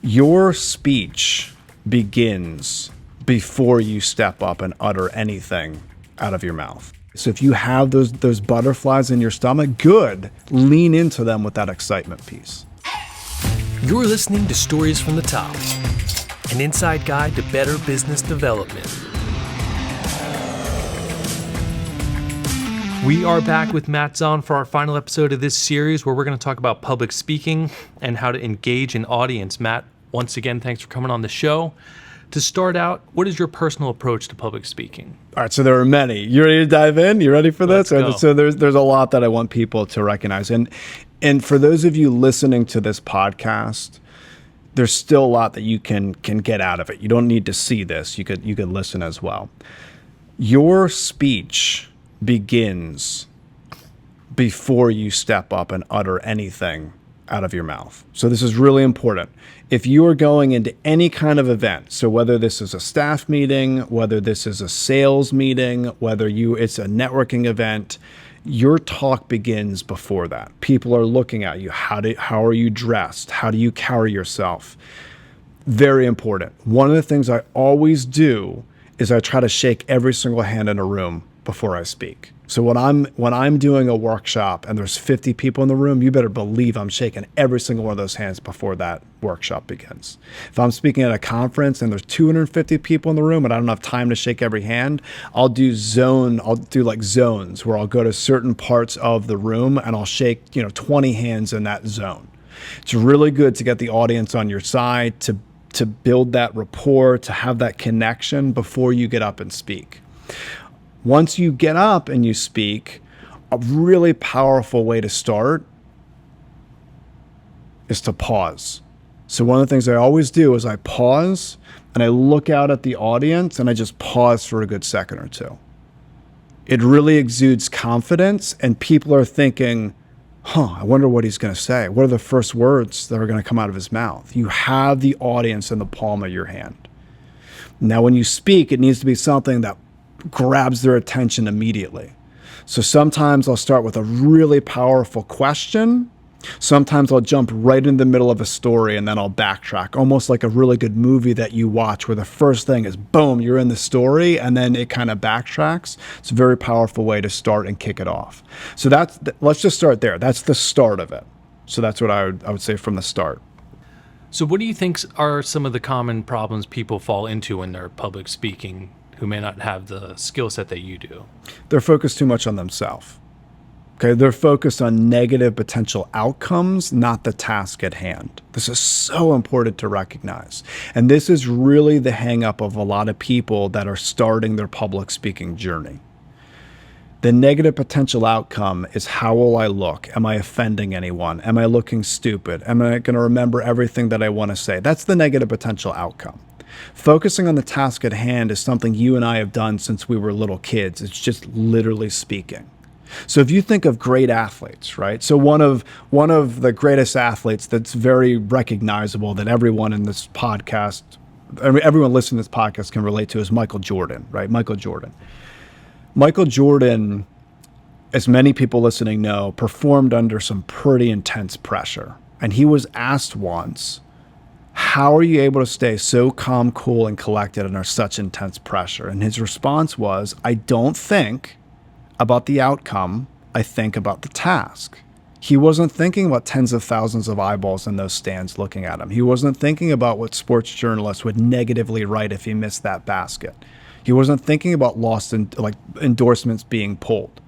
Your speech begins before you step up and utter anything out of your mouth. So if you have those butterflies in your stomach, good. Lean into them with that excitement piece. You're listening to Stories from the Top, an inside guide to better business development. We are back with Matt Zaun for our final episode of this series, where we're going to talk about public speaking and how to engage an audience. Matt, once again, thanks for coming on the show. To start out, what is your personal approach to public speaking? All right, so there are many. You ready to dive in? You ready for this? Let's go. So there's a lot that I want people to recognize. And for those of you listening to this podcast, there's still a lot that you can get out of it. You don't need to see this. You could listen as well. Your speech begins before you step up and utter anything out of your mouth. So this is really important. If you are going into any kind of event, so whether this is a staff meeting, whether this is a sales meeting, whether it's a networking event, your talk begins before that. People are looking at you. How are you dressed? How do you carry yourself? Very important. One of the things I always do is I try to shake every single hand in a room before I speak. So when I'm doing a workshop and there's 50 people in the room, you better believe I'm shaking every single one of those hands before that workshop begins. If I'm speaking at a conference and there's 250 people in the room and I don't have time to shake every hand, I'll do like zones where I'll go to certain parts of the room and I'll shake 20 hands in that zone. It's really good to get the audience on your side, to build that rapport, to have that connection before you get up and speak. Once you get up and you speak, a really powerful way to start is to pause. So one of the things I always do is I pause and I look out at the audience and I just pause for a good second or two. It really exudes confidence and people are thinking, I wonder what he's going to say. What are the first words that are going to come out of his mouth? You have the audience in the palm of your hand. Now, when you speak, it needs to be something that grabs their attention immediately. So sometimes I'll start with a really powerful question. Sometimes I'll jump right in the middle of a story and then I'll backtrack, almost like a really good movie that you watch where the first thing is boom, you're in the story and then it kind of backtracks. It's a very powerful way to start and kick it off. So let's just start there. That's the start of it. So that's what I would say from the start. So what do you think are some of the common problems people fall into when they're public speaking who may not have the skill set that you do? They're focused too much on themselves. Okay, they're focused on negative potential outcomes, not the task at hand. This is so important to recognize. And this is really the hang up of a lot of people that are starting their public speaking journey. The negative potential outcome is, how will I look? Am I offending anyone? Am I looking stupid? Am I going to remember everything that I want to say? That's the negative potential outcome. Focusing on the task at hand is something you and I have done since we were little kids. It's just literally speaking. So if you think of great athletes, right? So one of the greatest athletes that's very recognizable that everyone in this podcast, everyone listening to this podcast can relate to is Michael Jordan, right? Michael Jordan, as many people listening know, performed under some pretty intense pressure. And he was asked once, how are you able to stay so calm, cool, and collected under such intense pressure? And his response was, I don't think about the outcome, I think about the task. He wasn't thinking about tens of thousands of eyeballs in those stands looking at him. He wasn't thinking about what sports journalists would negatively write if he missed that basket. He wasn't thinking about endorsements being pulled.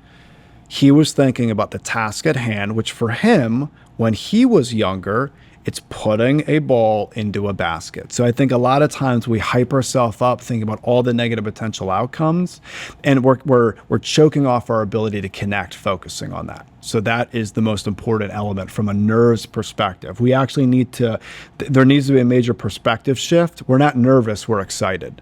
He was thinking about the task at hand, which for him, when he was younger, it's putting a ball into a basket. So I think a lot of times we hype ourselves up thinking about all the negative potential outcomes, and we're choking off our ability to connect, focusing on that. So that is the most important element from a nerves perspective. We actually there needs to be a major perspective shift. We're not nervous, we're excited.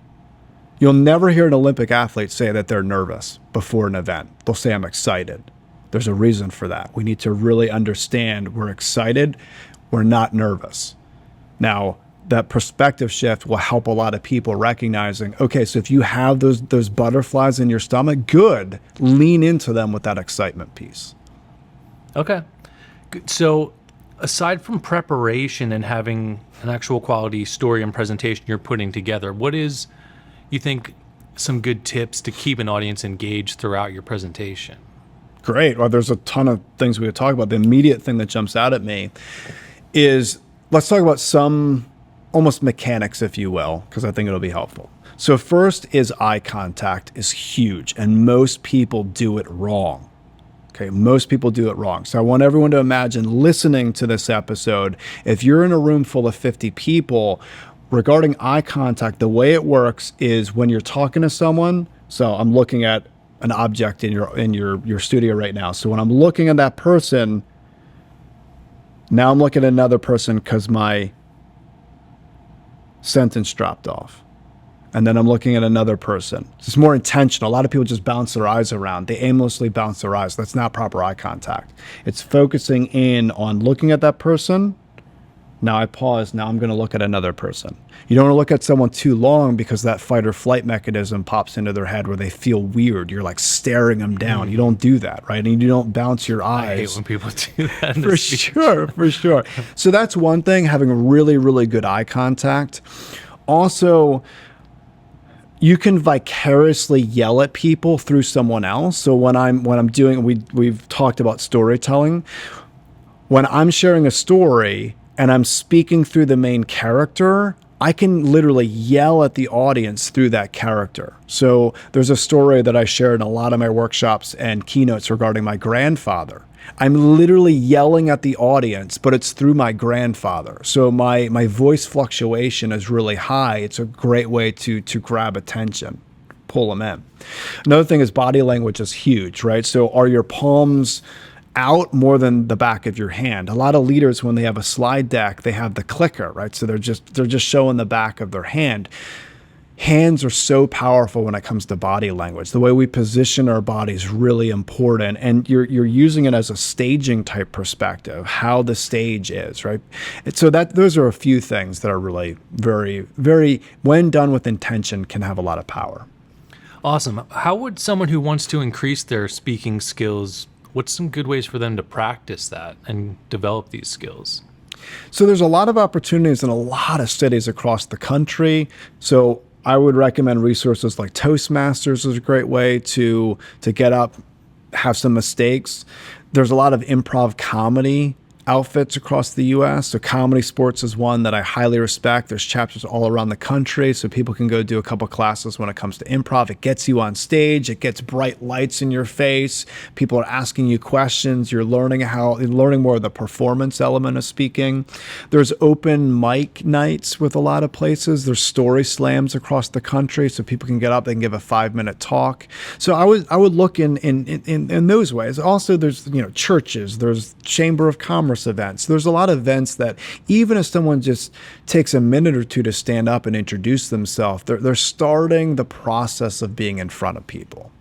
You'll never hear an Olympic athlete say that they're nervous before an event. They'll say, I'm excited. There's a reason for that. We need to really understand we're excited. We're not nervous. Now, that perspective shift will help a lot of people recognizing, okay, so if you have those butterflies in your stomach, good. Lean into them with that excitement piece. Okay. So Aside from preparation and having an actual quality story and presentation you're putting together, what is, you think, some good tips to keep an audience engaged throughout your presentation? Great. Well, there's a ton of things we could talk about. The immediate thing that jumps out at me is, let's talk about some almost mechanics, if you will, because I think it'll be helpful. So first is eye contact is huge, and most people do it wrong. Okay, most people do it wrong. So I want everyone to imagine listening to this episode. If you're in a room full of 50 people, regarding eye contact, the way it works is when you're talking to someone. So I'm looking at an object in your studio right now. So when I'm looking at that person, now I'm looking at another person because my sentence dropped off. And then I'm looking at another person. It's more intentional. A lot of people just bounce their eyes around. They aimlessly bounce their eyes. That's not proper eye contact. It's focusing in on looking at that person. Now I pause. Now I'm going to look at another person. You don't want to look at someone too long because that fight or flight mechanism pops into their head where they feel weird. You're like staring them down. You don't do that, right? And you don't bounce your eyes. I hate when people do that. For sure, for sure. So that's one thing, having really, really good eye contact. Also, you can vicariously yell at people through someone else. So when I'm doing, we've talked about storytelling. When I'm sharing a story and I'm speaking through the main character, I can literally yell at the audience through that character. So there's a story that I shared in a lot of my workshops and keynotes regarding my grandfather. I'm literally yelling at the audience, but it's through my grandfather. So my voice fluctuation is really high. It's a great way to grab attention, pull them in. Another thing is body language is huge, right? So are your palms out more than the back of your hand? A lot of leaders, when they have a slide deck, they have the clicker, right? So they're just showing the back of their hand. Hands are so powerful when it comes to body language. The way we position our body is really important, and you're using it as a staging type perspective, how the stage is, right? And so those are a few things that are really very, very, when done with intention, can have a lot of power. Awesome. How would someone who wants to increase their speaking skills, what's some good ways for them to practice that and develop these skills? So there's a lot of opportunities in a lot of cities across the country. So I would recommend resources like Toastmasters is a great way to get up, have some mistakes. There's a lot of improv comedy outfits across the U.S. So Comedy Sports is one that I highly respect. There's chapters all around the country, so people can go do a couple classes when it comes to improv. It gets you on stage. It gets bright lights in your face. People are asking you questions. You're learning more of the performance element of speaking. There's open mic nights with a lot of places. There's story slams across the country, so people can get up. They can give a 5-minute talk. So I would look in those ways. Also, there's churches. There's Chamber of Commerce events. There's a lot of events that even if someone just takes a minute or two to stand up and introduce themselves, they're starting the process of being in front of people.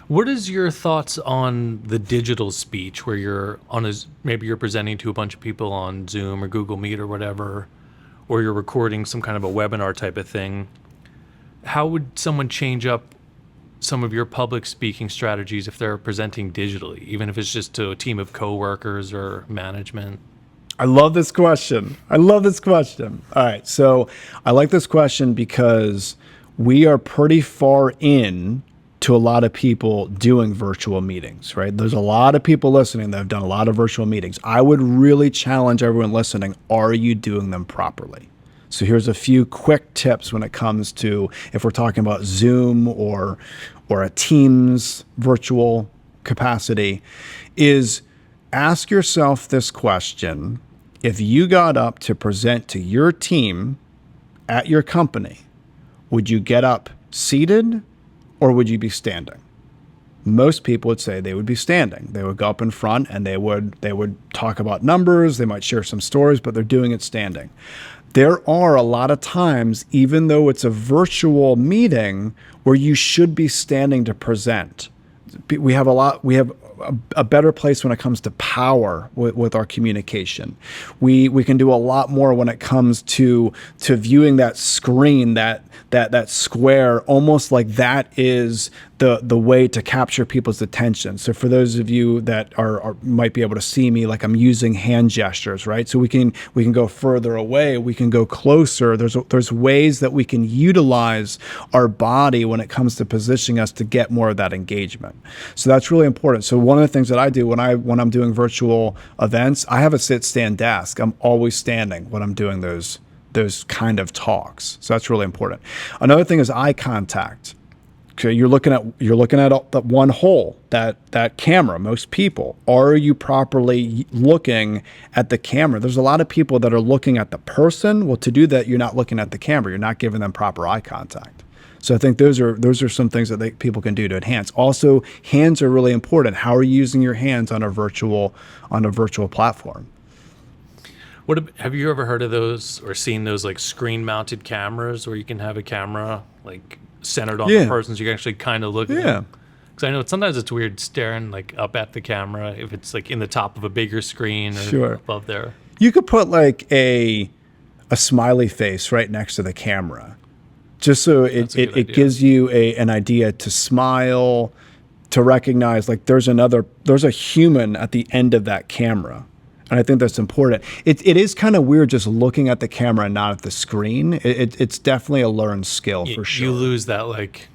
What is your thoughts on the digital speech where you're maybe you're presenting to a bunch of people on Zoom or Google Meet or whatever, or you're recording some kind of a webinar type of thing? How would someone change up some of your public speaking strategies if they're presenting digitally, even if it's just to a team of coworkers or management? I love this question. All right. So I like this question because we are pretty far in to a lot of people doing virtual meetings, right? There's a lot of people listening that have done a lot of virtual meetings. I would really challenge everyone listening, are you doing them properly? So here's a few quick tips when it comes to if we're talking about Zoom or a Teams virtual capacity, is ask yourself this question. If you got up to present to your team at your company, would you get up seated or would you be standing? Most people would say they would be standing. They would go up in front and they would talk about numbers. They might share some stories, but they're doing it standing. There are a lot of times, even though it's a virtual meeting, where you should be standing to present. We have a better place when it comes to power with our communication. We can do a lot more when it comes to viewing that screen, that square, almost like that is the way to capture people's attention. So for those of you that are might be able to see me, like I'm using hand gestures, right? So we can go further away, we can go closer. There's ways that we can utilize our body when it comes to positioning us to get more of that engagement. So that's really important. So one of the things that I do when I'm doing virtual events, I have a sit-stand desk. I'm always standing when I'm doing those kind of talks. So that's really important. Another thing is eye contact. Okay, you're looking at that one hole, that camera. Most people, are you properly looking at the camera? There's a lot of people that are looking at the person. Well, to do that, you're not looking at the camera. You're not giving them proper eye contact. So I think those are some things that people can do to enhance. Also, hands are really important. How are you using your hands on a virtual platform? Have you ever heard of those or seen those like screen-mounted cameras where you can have a camera like centered on the person, so you can actually kind of look at them? Because I know sometimes it's weird staring like up at the camera if it's like in the top of a bigger screen or above there. You could put like a smiley face right next to the camera, just so it gives you an idea to smile, to recognize like there's a human at the end of that camera. And I think that's important. It is kind of weird just looking at the camera and not at the screen. It's definitely a learned skill for sure. You lose that like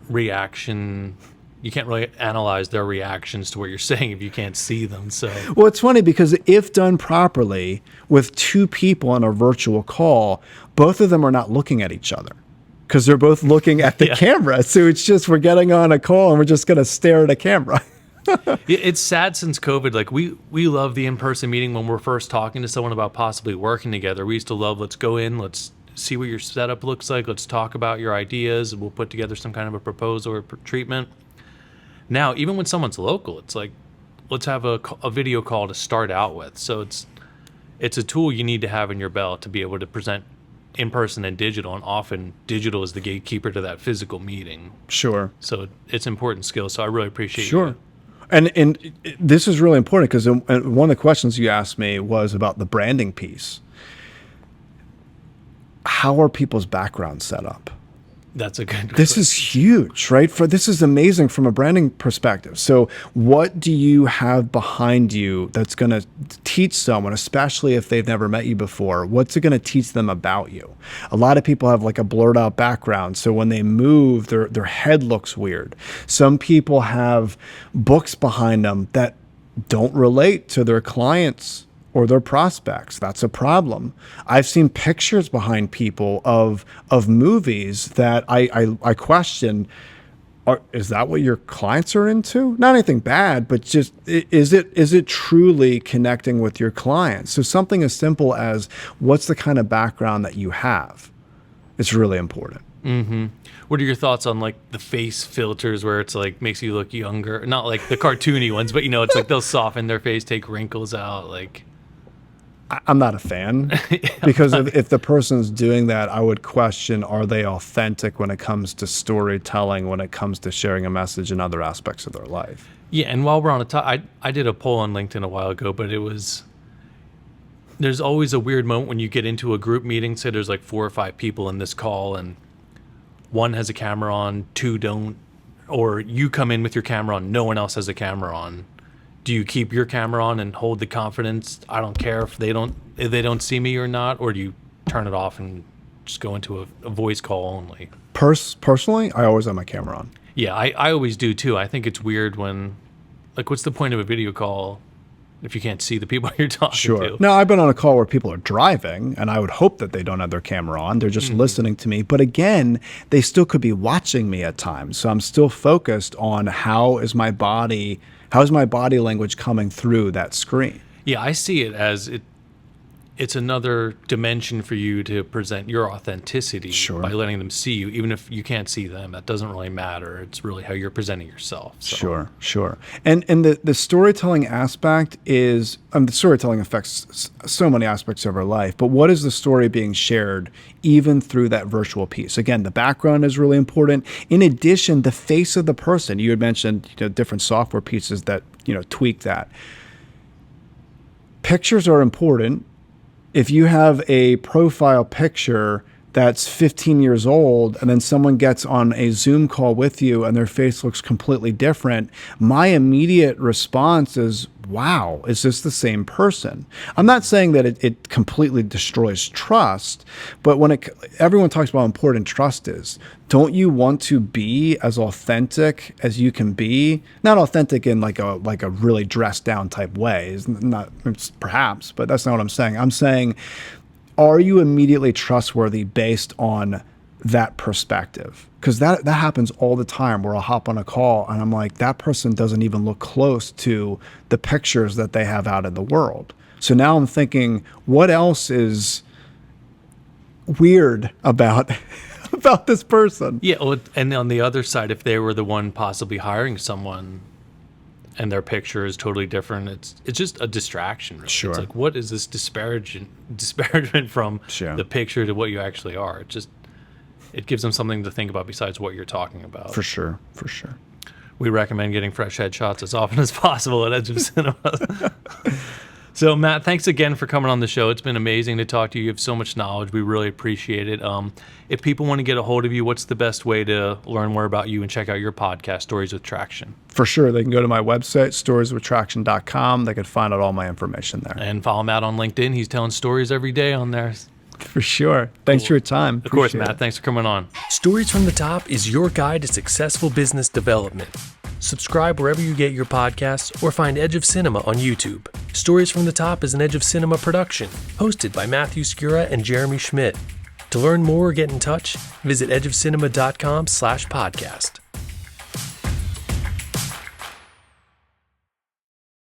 reaction. You can't really analyze their reactions to what you're saying if you can't see them. So well, it's funny because if done properly with two people on a virtual call, both of them are not looking at each other because they're both looking at the camera. So it's just we're getting on a call and we're just going to stare at a camera. It's sad since COVID. Like we love the in-person meeting when we're first talking to someone about possibly working together. We used to love, let's go in, let's see what your setup looks like, let's talk about your ideas, we'll put together some kind of a proposal or treatment. Now, even when someone's local, it's like, let's have a video call to start out with. So it's a tool you need to have in your belt to be able to present in person and digital, and often digital is the gatekeeper to that physical meeting. Sure. So it's an important skill. So I really appreciate you. And this is really important because one of the questions you asked me was about the branding piece. How are people's backgrounds set up? That's a good This is huge, right? This is amazing from a branding perspective. So what do you have behind you that's going to teach someone, especially if they've never met you before? What's it going to teach them about you? A lot of people have like a blurred out background. So when they move, their head looks weird. Some people have books behind them that don't relate to their clients or their prospects. That's a problem. I've seen pictures behind people of movies that I question, is that what your clients are into? Not anything bad, but just is it truly connecting with your clients? So something as simple as what's the kind of background that you have? It's really important. Mm-hmm. What are your thoughts on like the face filters where it's like makes you look younger? Not like the cartoony ones, but it's like they'll soften their face, take wrinkles out, like. I'm not a fan because if the person's doing that, I would question, are they authentic when it comes to storytelling, when it comes to sharing a message in other aspects of their life? Yeah, and while we're on the top, I did a poll on LinkedIn a while ago, but there's always a weird moment when you get into a group meeting, say there's like 4 or 5 people in this call and one has a camera on, 2 don't, or you come in with your camera on, no one else has a camera on. Do you keep your camera on and hold the confidence? I don't care if they don't see me or not, or do you turn it off and just go into a voice call only? Personally, I always have my camera on. Yeah, I always do too. I think it's weird when, like, what's the point of a video call if you can't see the people you're talking to? Now, I've been on a call where people are driving, and I would hope that they don't have their camera on. They're just listening to me. But again, they still could be watching me at times. So I'm still focused on how is my body language coming through that screen. Yeah, I see it as it's another dimension for you to present your authenticity by letting them see you, even if you can't see them. That doesn't really matter. It's really how you're presenting yourself. So. Sure. And the storytelling aspect is, the storytelling affects so many aspects of our life, but what is the story being shared even through that virtual piece? Again, the background is really important. In addition, the face of the person. You had mentioned different software pieces that tweak that. Pictures are important. If you have a profile picture that's 15 years old and then someone gets on a Zoom call with you and their face looks completely different, my immediate response is, wow, is this the same person? I'm not saying that it completely destroys trust, but when everyone talks about how important trust is, don't you want to be as authentic as you can be? Not authentic in like a really dressed down type way. It's perhaps, but that's not what I'm saying. I'm saying, are you immediately trustworthy based on that perspective? Because that happens all the time where I'll hop on a call and I'm like, that person doesn't even look close to the pictures that they have out in the world. So now I'm thinking, what else is weird about this person? Yeah, well, and on the other side, if they were the one possibly hiring someone and their picture is totally different, it's just a distraction. Really. Sure. It's like, what is this disparagement from the picture to what you actually are? It gives them something to think about besides what you're talking about. For sure. We recommend getting fresh headshots as often as possible at Edge of Cinema. So, Matt, thanks again for coming on the show. It's been amazing to talk to you. You have so much knowledge. We really appreciate it. If people want to get a hold of you, what's the best way to learn more about you and check out your podcast, Stories with Traction? For sure. They can go to my website, storieswithtraction.com. They can find out all my information there. And follow Matt on LinkedIn. He's telling stories every day on there. For sure. Thanks for your time. Of course, Matt. Thanks for coming on. Stories from the Top is your guide to successful business development. Subscribe wherever you get your podcasts or find Edge of Cinema on YouTube. Stories from the Top is an Edge of Cinema production, hosted by Matthew Skura and Jeremy Schmidt. To learn more or get in touch, visit edgeofcinema.com/podcast.